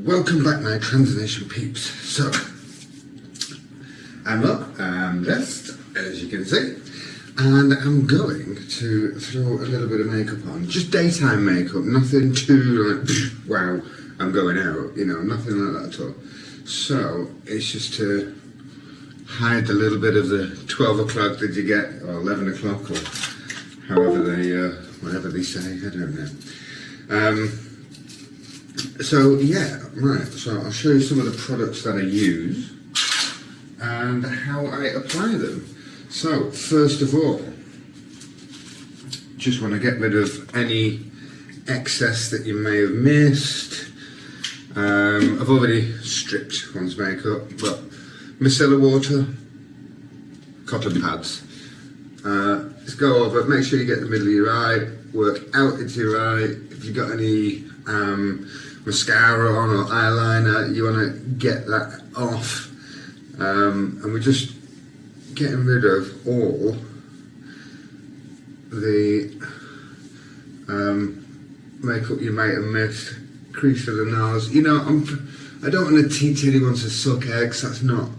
Welcome back, my Transnation peeps. So, I'm up, I'm dressed, as you can see, and I'm going to throw a little bit of makeup on. Just daytime makeup, nothing too like, wow, I'm going out, you know, nothing like that at all. So, it's just to hide a little bit of the 12 o'clock that you get, or 11 o'clock, or however they, whatever they say, I don't know. So yeah, right, so I'll show you some of the products that I use and how I apply them. So, first of all, just want to get rid of any excess that you may have missed. I've already stripped one's makeup, but micellar water, cotton pads. Just go over, make sure you get the middle of your eye, work out into your eye. If you've got any mascara on or eyeliner, you want to get that off, and we're just getting rid of all the makeup you might have missed, crease of the nose. You know, I don't want to teach anyone to suck eggs. That's not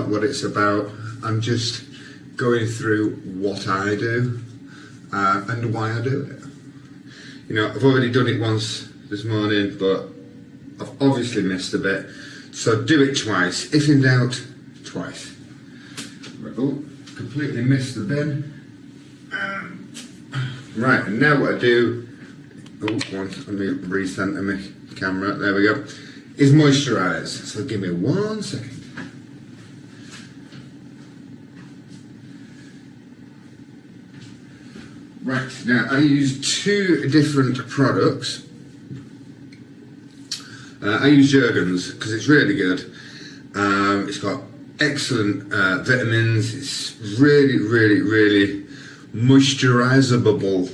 what it's about. I'm just going through what I do and why I do it. You know, I've already done it once this morning, but I've obviously missed a bit, so do it twice. If in doubt, twice. Oh, completely missed the bin. Right, and now what I do, let me recenter my camera, there we go, is moisturise. So give me 1 second. Right, now I use two different products. I use Jergens because it's really good. It's got excellent vitamins. It's really moisturisable.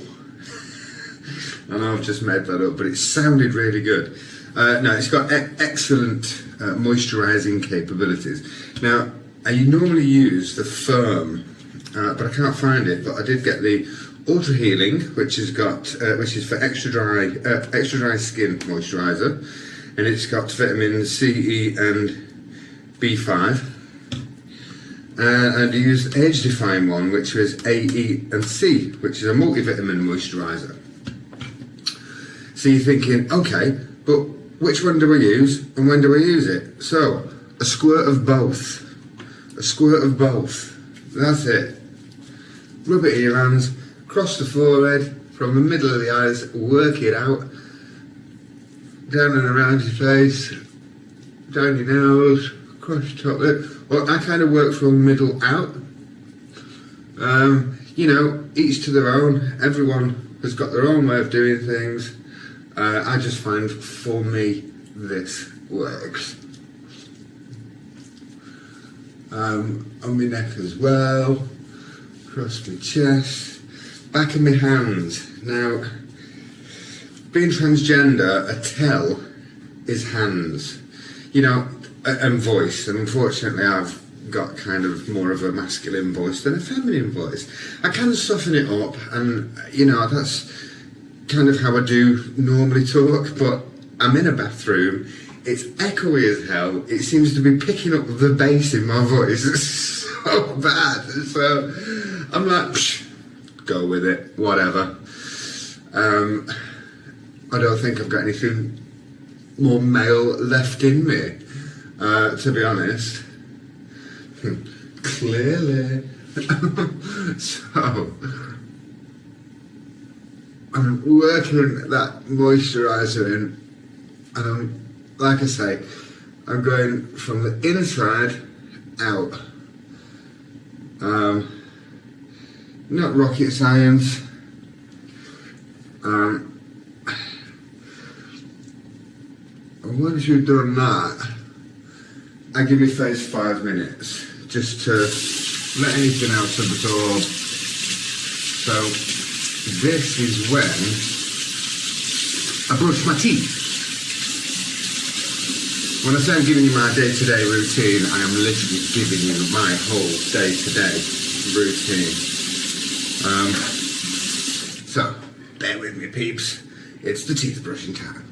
I know I've just made that up, but it sounded really good. No, it's got excellent moisturising capabilities. Now, I normally use the Firm, but I can't find it. But I did get the Ultra Healing, which is for extra dry skin moisturiser. And it's got vitamins C, E and B5. And I used the Age Define one, which was A, E and C, which is a multivitamin moisturiser. So you're thinking, okay, but which one do I use and when do I use it? So, a squirt of both. A squirt of both. That's it. Rub it in your hands, across the forehead, from the middle of the eyes, work it out. Down and around your face, down your nose, across your top lip. Well, I kind of work from middle out. You know, each to their own. Everyone has got their own way of doing things. I just find, for me, this works. On my neck as well, across my chest, back of my hands. Now, being transgender, a tell is hands, you know, and voice. And unfortunately, I've got kind of more of a masculine voice than a feminine voice. I can soften it up, and you know, that's kind of how I do normally talk. But I'm in a bathroom. It's echoey as hell. It seems to be picking up the bass in my voice. It's so bad. So I'm like, go with it, whatever. I don't think I've got anything more male left in me, to be honest. Clearly. So, I'm working that moisturiser in, and like I say, I'm going from the inside out. Not rocket science. Once you've done that, I give your face 5 minutes just to let anything else absorb. So this is when I brush my teeth. When I say I'm giving you my day-to-day routine, I am literally giving you my whole day-to-day routine. So bear with me, peeps. It's the teeth brushing time.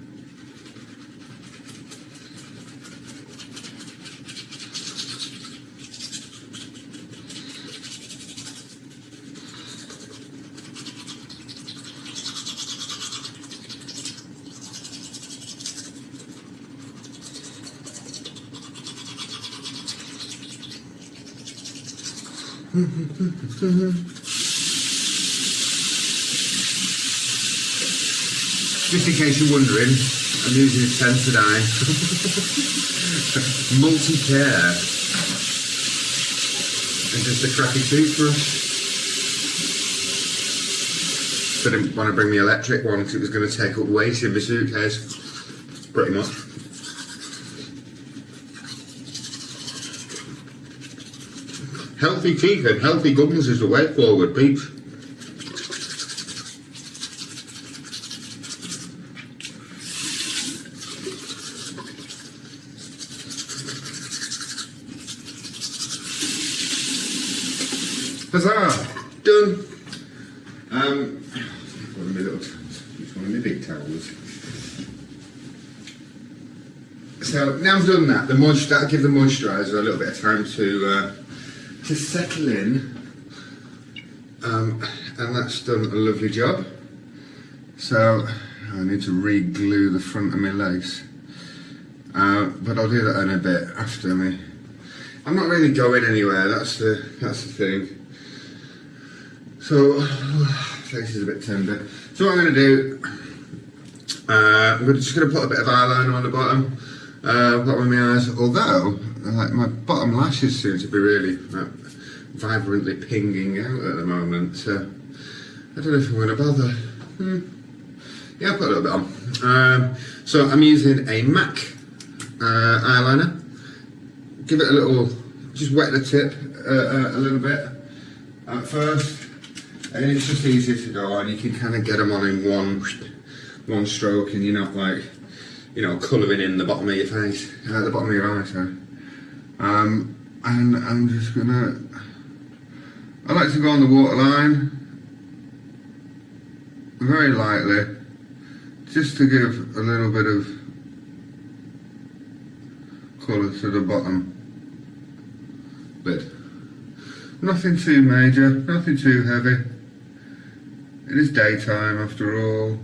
Just in case you're wondering, I'm using a Sensodyne multi-care and just a crappy toothbrush. So I didn't want to bring the electric one because it was going to take up weight in my suitcase, pretty much. Healthy teeth and healthy gums is the way forward, peeps. Huzzah! Done! One of my little towels. It's one of my big towels. So now I've done that, that'll give the moisturiser a little bit of time to settle in. And that's done a lovely job. So I need to re-glue the front of my lace. But I'll do that in a bit after me. I'm not really going anywhere, that's the thing. So, face is a bit tender. So what I'm going to do, I'm just going to put a bit of eyeliner on the bottom of my eyes. Although, like my bottom lashes seem to be really vibrantly pinging out at the moment. So I don't know if I'm going to bother. Yeah, I'll put a little bit on. So I'm using a MAC eyeliner. Give it a little, just wet the tip a little bit at first. And it's just easier to go on. You can kind of get them on in one stroke, and you're not like, colouring in the bottom of your face, the bottom of your eye, sorry. And I'm just gonna, I like to go on the waterline, very lightly, just to give a little bit of colour to the bottom lid. Nothing too major, nothing too heavy. It is daytime after all.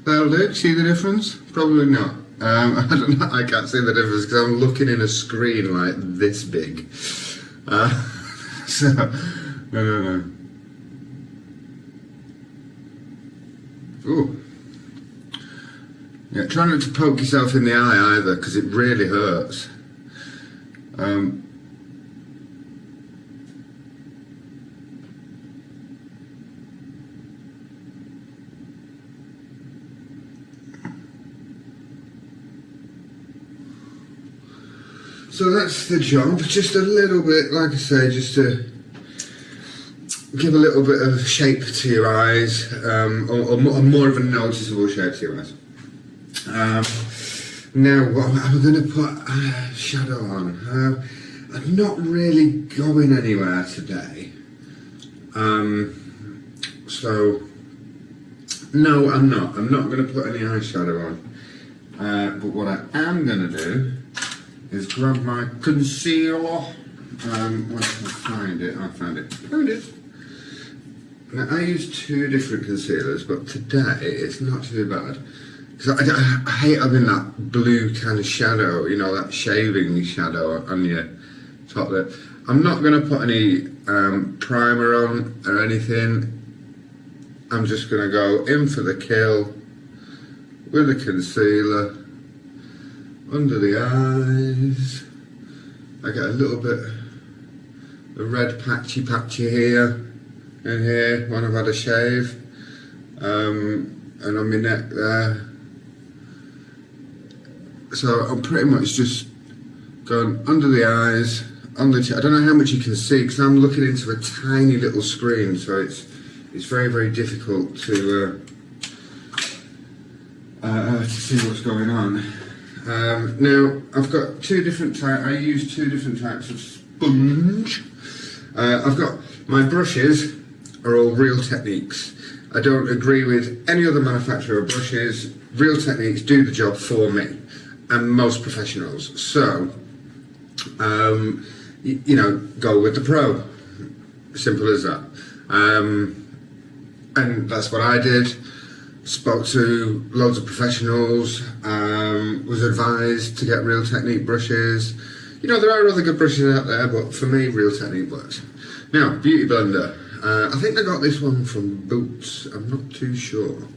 That'll do. See the difference? Probably not. I don't know. I can't see the difference because I'm looking in a screen like this big. So, no. Ooh. Yeah, try not to poke yourself in the eye either, because it really hurts. So that's the job, just a little bit, like I say, just to give a little bit of shape to your eyes, or more of a noticeable shape to your eyes. Now, what I'm going to put shadow on. I'm not really going anywhere today. So, no, I'm not. I'm not going to put any eyeshadow on. But what I am going to do is grab my concealer. Where can I find it? I found it. There it is. Now, I use two different concealers, but today it's not too bad. Because I hate having that blue kind of shadow, that shaving shadow on your top lip. I'm not going to put any primer on or anything. I'm just going to go in for the kill with the concealer under the eyes. I get a little bit of red patchy here and here when I've had a shave, and on my neck there. So I'm pretty much just going under the eyes, on the I don't know how much you can see because I'm looking into a tiny little screen, so it's very, very difficult to see what's going on. Now I've got two different types. I use two different types of sponge. I've got my brushes are all Real Techniques. I don't agree with any other manufacturer of brushes. Real Techniques do the job for me and most professionals. So, go with the Pro. Simple as that. And that's what I did. spoke to loads of professionals, was advised to get Real Technique brushes. You know, there are other good brushes out there, but for me, Real Technique works. Now, Beauty Blender. I think I got this one from Boots. I'm not too sure.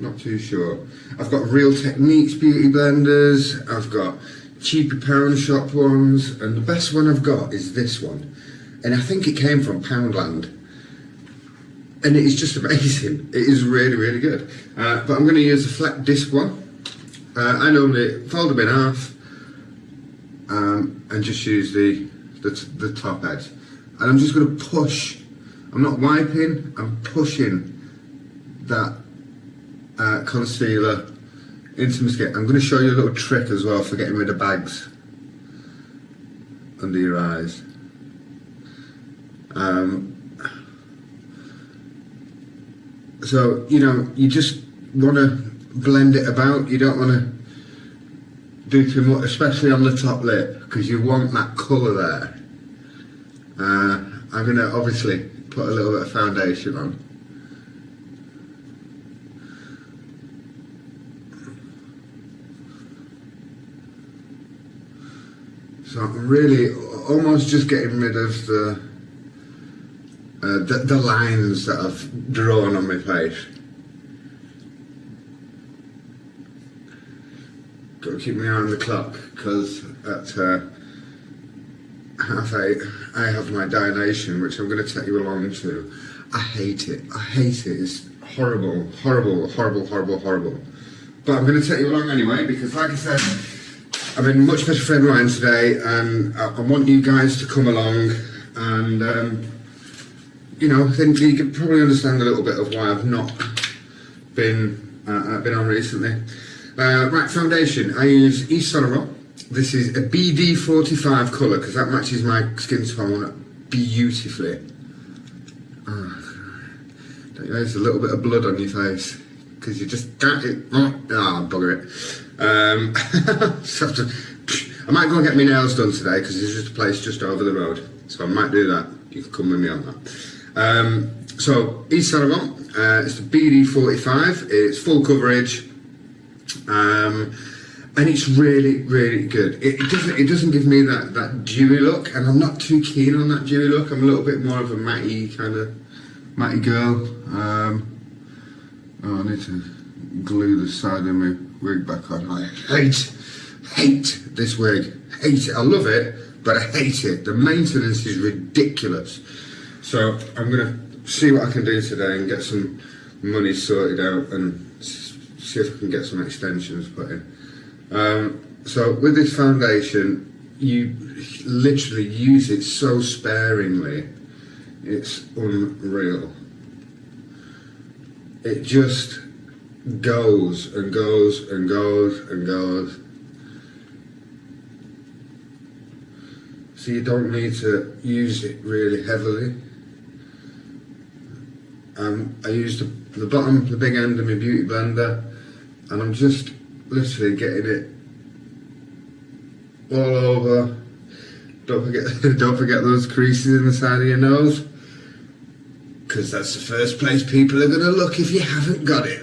Not too sure. I've got Real Techniques beauty blenders. I've got cheaper pound shop ones, and the best one I've got is this one. And I think it came from Poundland. And it is just amazing. It is really, really good. But I'm going to use the flat disc one. I normally fold them in half and just use the top edge. And I'm just going to push. I'm not wiping, I'm pushing that concealer into my skin. I'm going to show you a little trick as well for getting rid of bags under your eyes. So, you know, you just want to blend it about. You don't want to do too much, especially on the top lip, because you want that colour there. I'm going to obviously put a little bit of foundation on. So I'm really almost just getting rid of the lines that I've drawn on my face. Got to keep my eye on the clock, because at 8:30 I have my dilatation, which I'm going to take you along to. I hate it. I hate it. It's horrible, horrible, horrible, horrible, horrible. But I'm going to take you along anyway, because like I said, I've been much better friend of mine today, and I want you guys to come along and, you know, then you can probably understand a little bit of why I've not been on recently. Right, foundation. I use East Sonorol. This is a BD45 colour, because that matches my skin tone beautifully. Don't you know, there's a little bit of blood on your face, because you just got it. Oh, bugger it. So I might go and get my nails done today, because there's just a place just over the road. So I might do that. You can come with me on that. So, East Sonorol, it's the BD45. It's full coverage. And it's really, really good. It doesn't give me that dewy look, and I'm not too keen on that dewy look. I'm a little bit more of a matty girl. Oh, I need to glue the side of my wig back on. I hate this wig. Hate it. I love it, but I hate it. The maintenance is ridiculous. So I'm gonna see what I can do today and get some money sorted out and see if I can get some extensions put in. So with this foundation, you literally use it so sparingly, it's unreal. It just goes and goes and goes and goes. So you don't need to use it really heavily. I used the bottom, the big end of my beauty blender, and I'm just literally getting it all over. Don't forget those creases in the side of your nose, because that's the first place people are going to look if you haven't got it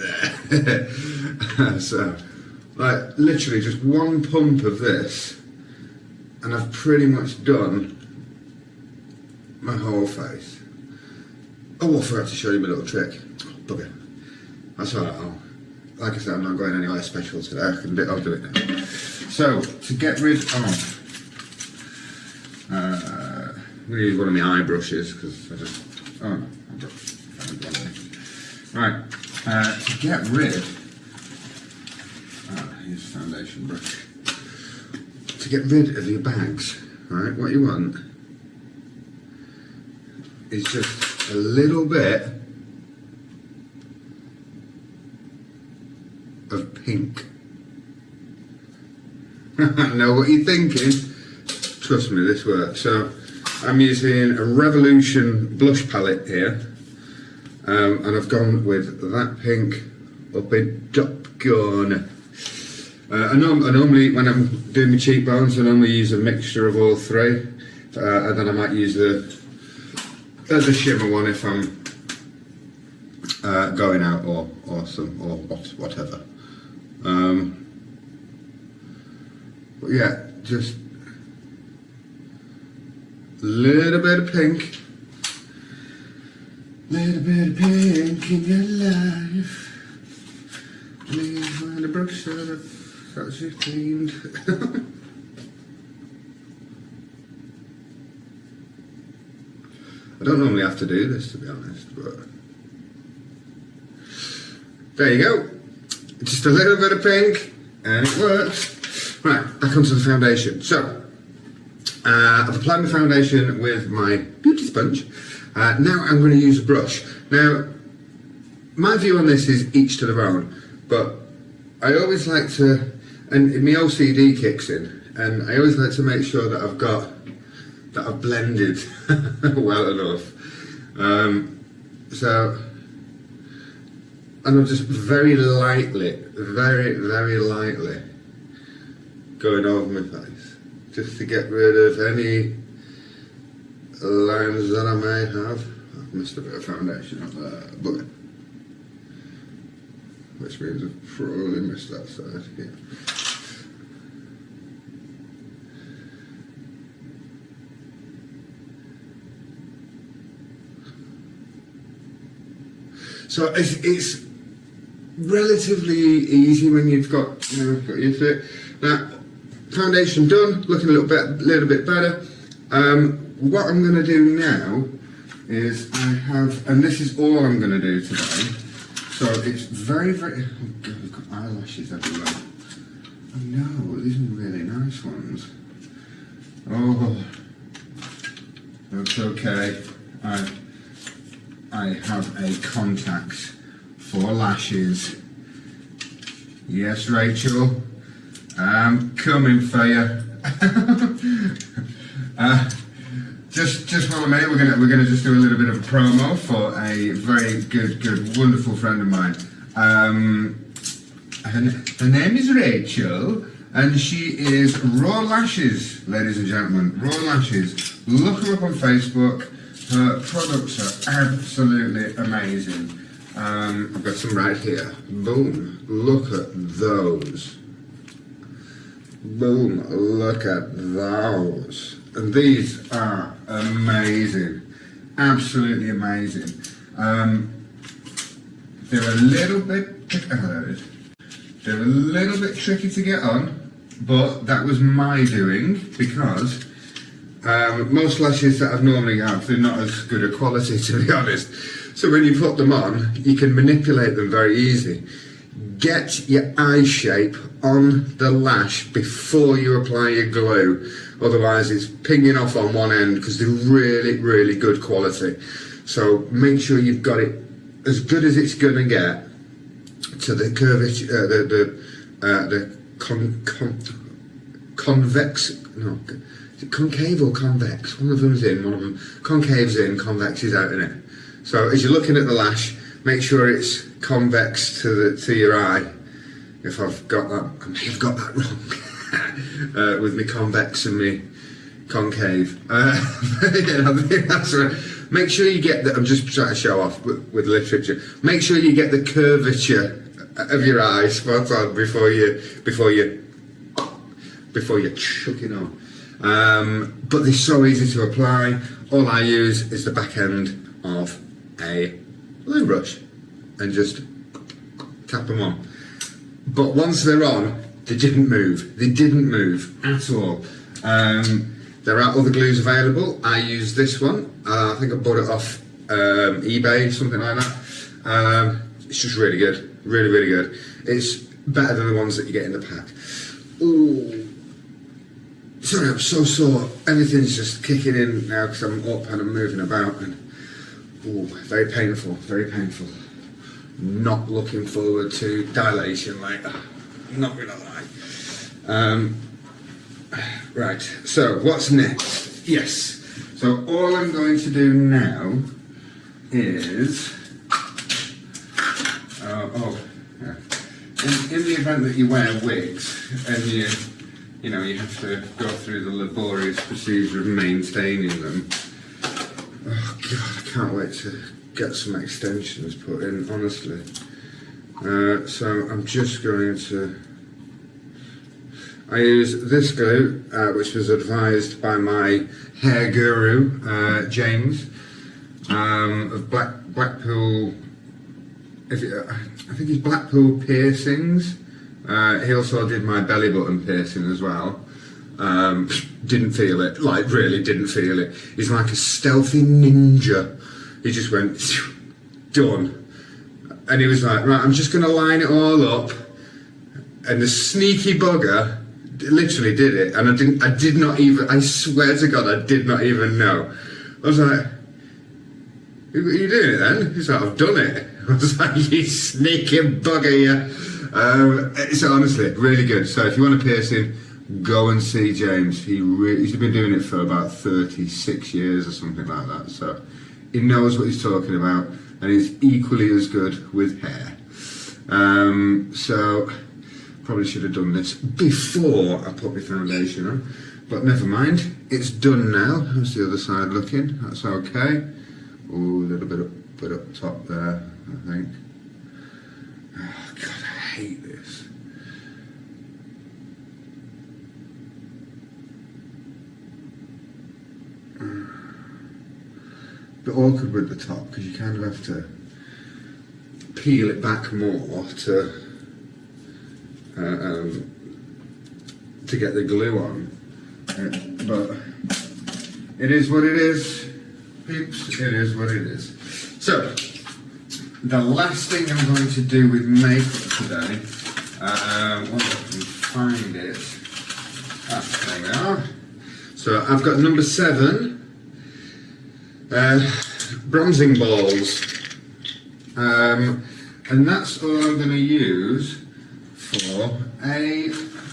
there. So, like, literally just one pump of this, and I've pretty much done my whole face. Oh, I forgot to show you my little trick. Bugger. That's alright. Like I said, I'm not going anywhere special today. I'll do it now. So, to get rid of, I'm going to use one of my eye brushes, because I just, right, to get rid, here's a foundation brush. To get rid of your bags, right, what you want is just a little bit of pink. I know what you're thinking. Trust me, this works. So I'm using a Revolution blush palette here, and I've gone with that pink up in Top Gun. I normally, when I'm doing my cheekbones, I normally use a mixture of all three, and then I might use the shimmer one if I'm going out or whatever. But yeah, just a little bit of pink. Little bit of pink in your life. Leave when the brush that's you cleaned. I don't normally have to do this, to be honest, but there you go. Just a little bit of pink, and it works. Right, back onto the foundation. So, I've applied my foundation with my beauty sponge. Now I'm going to use a brush. Now, my view on this is each to their own, but I always like to, and my OCD kicks in, and I always like to make sure that I've blended well enough. And I'm just very lightly going over my face, just to get rid of any lines that I may have. I've missed a bit of foundation up there, but which means I've probably missed that side. Yeah. So it's relatively easy when you've got got your fit. Now, foundation done, looking a little bit better. What I'm going to do now is and this is all I'm going to do today. So it's very, oh God, I've got eyelashes everywhere. Oh no, these are really nice ones. Oh, that's okay. I have a contact for lashes. Yes, Rachel, I'm coming for you. Just while I'm here, we're gonna just do a little bit of a promo for a very good, wonderful friend of mine. Her name is Rachel, and she is Raw Lashes, ladies and gentlemen. Raw Lashes. Look her up on Facebook. Her products are absolutely amazing. I've got some right here. Boom. Look at those. Boom. Look at those. And these are amazing. Absolutely amazing. They're a little bit tricky to get on, but that was my doing, because most lashes that I've normally have, they're not as good a quality, to be honest. So when you put them on, you can manipulate them very easy. Get your eye shape on the lash before you apply your glue. Otherwise it's pinging off on one end, because they're really good quality. So make sure you've got it as good as it's going to get to the curvature, convex, no, is it concave or convex? One of them's in, one of them, concave's in, convex is out in it. So as you're looking at the lash, make sure it's convex to your eye. If I've got that, I may have got that wrong with me convex and me concave. Yeah, I think that's right. Make sure you get I'm just trying to show off with literature. Make sure you get the curvature of your eye spot on before you chuck it on. But they're so easy to apply. All I use is the back end of a line brush and just tap them on. But once they're on, they didn't move. They didn't move at all. There are other glues available. I use this one. I think I bought it off eBay, something like that. It's just really good, really good. It's better than the ones that you get in the pack. Ooh. Sorry, I'm so sore. Everything's just kicking in now because I'm up and I'm moving about, and very painful. Not looking forward to dilation, like, not gonna lie. Right, so what's next? Yes, so all I'm going to do now is, in the event that you wear wigs and you have to go through the laborious procedure of maintaining them. Oh God, I can't wait to get some extensions put in, honestly. So I'm just going to... I use this glue, which was advised by my hair guru, James, of Blackpool... I think he's Blackpool Piercings. He also did my belly button piercing as well. Didn't feel it, like really didn't feel it. He's like a stealthy ninja. He just went, done. And he was like, right, I'm just gonna line it all up. And the sneaky bugger literally did it. And I did not even, I swear to God, I did not even know. I was like, are you doing it then? He's like, I've done it. I was like, you sneaky bugger, yeah. It's honestly really good. So if you want a piercing, go and see James. He's been doing it for about 36 years or something like that. So he knows what he's talking about, and he's equally as good with hair. So probably should have done this before I put my foundation on, but never mind. It's done now. How's the other side looking? That's okay. Ooh, a little bit up top there, I think. Oh God, I hate this. Bit awkward with the top because you kind of have to peel it back more to get the glue on. But it is what it is, peeps. It is what it is. So the last thing I'm going to do with makeup today, once I can find it. There we are. So I've got number 7. Bronzing balls, and that's all I'm going to use for a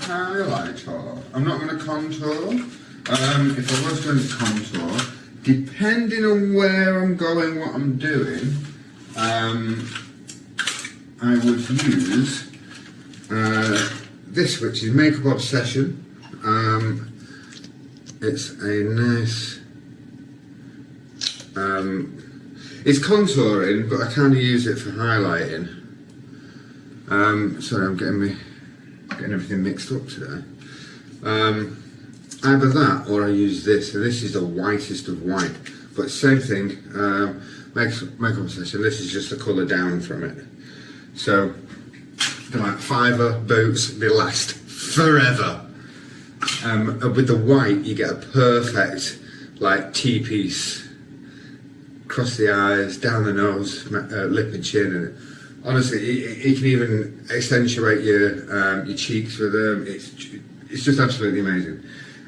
highlighter. I'm not going to contour. If I was going to contour, depending on where I'm going, what I'm doing, I would use this, which is Makeup Obsession. It's a nice... it's contouring, but I kind of use it for highlighting. Sorry, I'm getting everything mixed up today. Either that or I use this, and this is the whitest of white. But same thing, Makeup Obsession. This is just the colour down from it. So they're like fibre boots. They last forever. With the white, you get a perfect like T-piece. Across the eyes, down the nose, lip and chin, and honestly, it can even accentuate your cheeks with them. It's just absolutely amazing.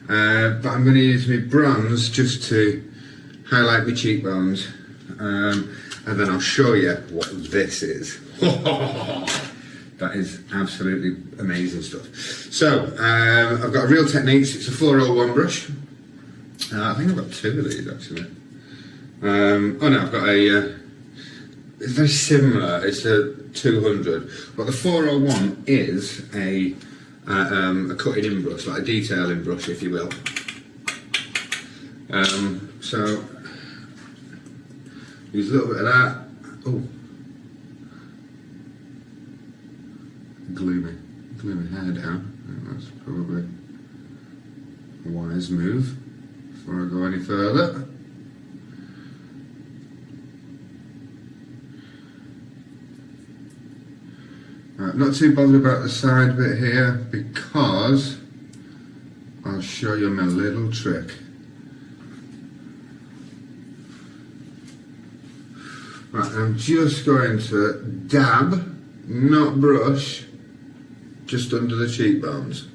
But I'm going to use my bronze just to highlight my cheekbones, and then I'll show you what this is. That is absolutely amazing stuff. So I've got a Real Techniques. It's a 401 brush. I think I've got 2 of these actually. Oh no, I've got a, it's very similar, it's a 200, but the 401 is a cutting in brush, like a detailing brush if you will. So, use a little bit of that. Oh, glue my hair down. I think that's probably a wise move before I go any further. Not too bothered about the side bit here because I'll show you my little trick. Right, I'm just going to dab, not brush, just under the cheekbones.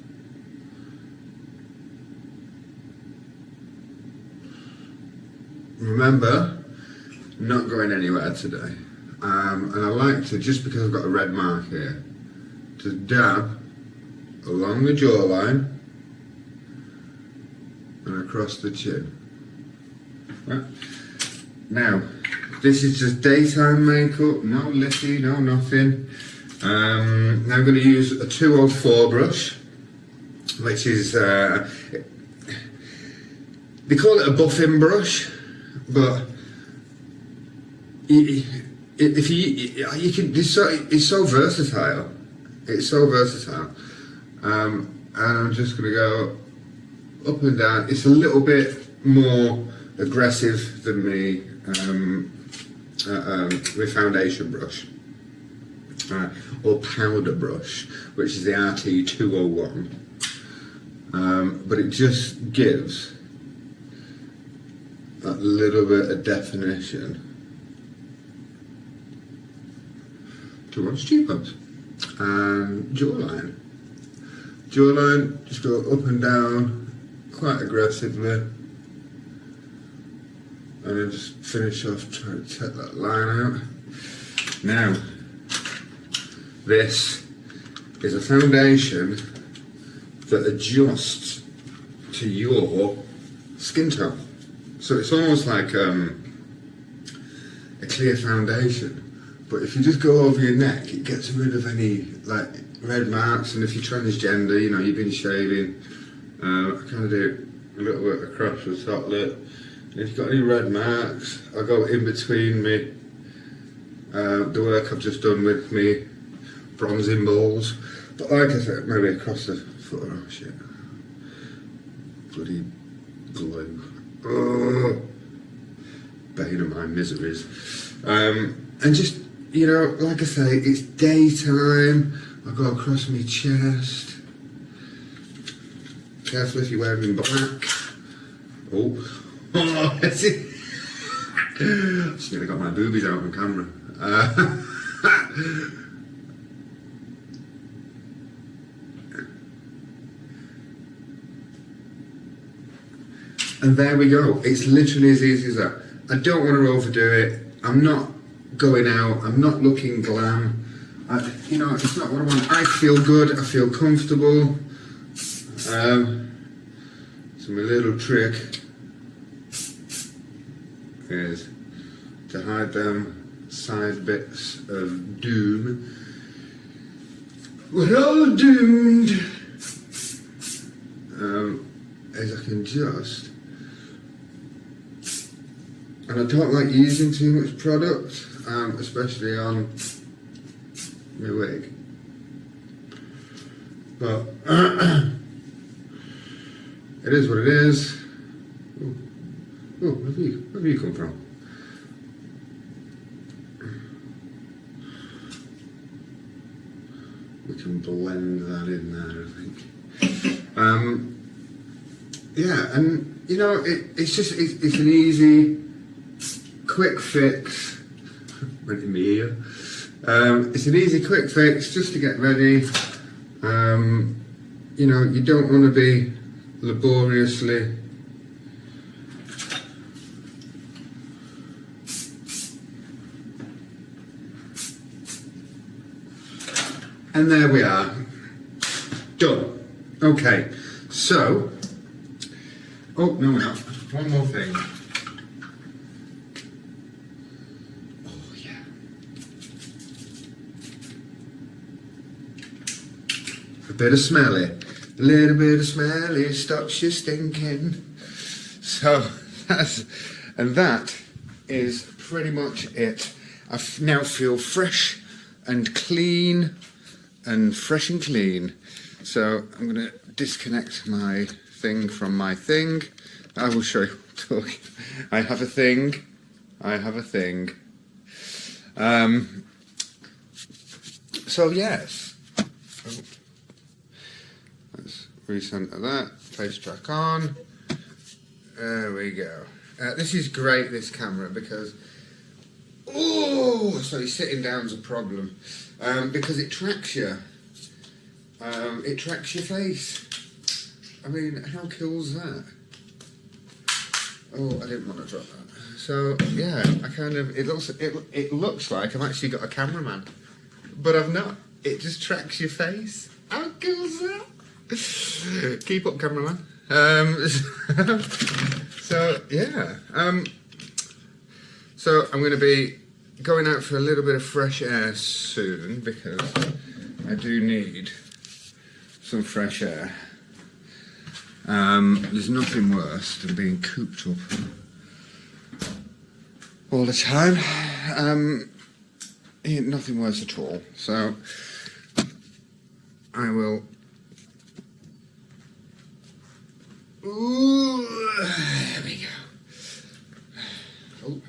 Remember, not going anywhere today. And I like to, just because I've got a red mark here, to dab along the jawline and across the chin. Right. Now, this is just daytime makeup, no lippy, no nothing. Now I'm going to use a 204 brush, which is, they call it a buffing brush, but if you can, it's so versatile. It's so versatile. And I'm just going to go up and down. It's a little bit more aggressive than me with foundation brush or powder brush, which is the RT201. But it just gives that little bit of definition to one's cheekbones and jawline. Jawline, just go up and down quite aggressively, and then just finish off trying to take that line out. Now, this is a foundation that adjusts to your skin tone. So it's almost like a clear foundation, but if you just go over your neck, it gets rid of any like red marks. And if you're transgender, you know, you've been shaving, I kind of do a little bit across the top lip. And if you've got any red marks, I go in between me, the work I've just done with me bronzing balls. But like I said, maybe across the foot. Oh shit. Bloody glue. Oh, bane of my miseries. And just, you know, like I say, it's daytime. I go across my chest. Careful if you're wearing black. Oh, that's it. Just nearly got my boobies out on camera. And there we go. It's literally as easy as that. I don't want to overdo it. I'm not going out. I'm not looking glam. You know, it's not what I want. I feel good. I feel comfortable. So my little trick is to hide them side bits of doom. We're all doomed. As I can just. And I don't like using too much product, especially on my wig. But it is what it is. Oh, where have you come from? We can blend that in there, I think. Yeah, and you know, it's an easy, quick fix. Went in my ear. It's an easy, quick fix just to get ready. You know, you don't want to be laboriously and there we are, done. Okay, so oh no, we're not. One more thing. Oh yeah. A bit of smelly. A little bit of smelly stops you stinking. So that is pretty much it. I now feel fresh and clean and fresh and clean. So I'm going to disconnect my thing from my thing. I will show you what I'm talking. I have a thing. So yes. Let's recenter that. Face track on. There we go. This is great, this camera, because sorry, sitting down's a problem. Because it tracks you. It tracks your face. I mean, how cool's that? Oh, I didn't want to drop that. So yeah, I kind of it looks like I've actually got a cameraman, but I've not. It just tracks your face. How cool's that? Keep up, cameraman. So yeah. So I'm going to be going out for a little bit of fresh air soon because I do need some fresh air. There's nothing worse than being cooped up all the time. yeah, nothing worse at all. So I will. Ooh, there we go. Oh.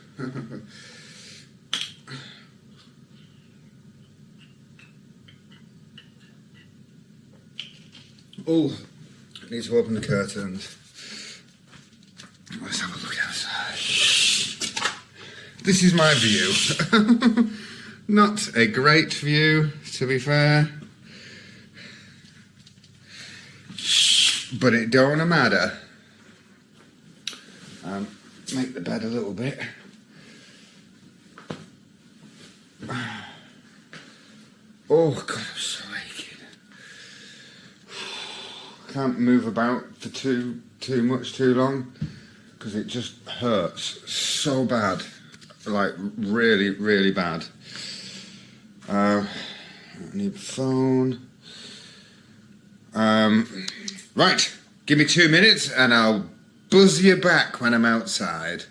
Oh, I need to open the curtains. Let's have a look outside. This is my view. Not a great view, to be fair. But it don't matter. Make the bed a little bit. Oh God, I'm so aching. Can't move about for too long because it just hurts so bad, like really bad. I need a phone. Right, give me 2 minutes and I'll buzz you back when I'm outside.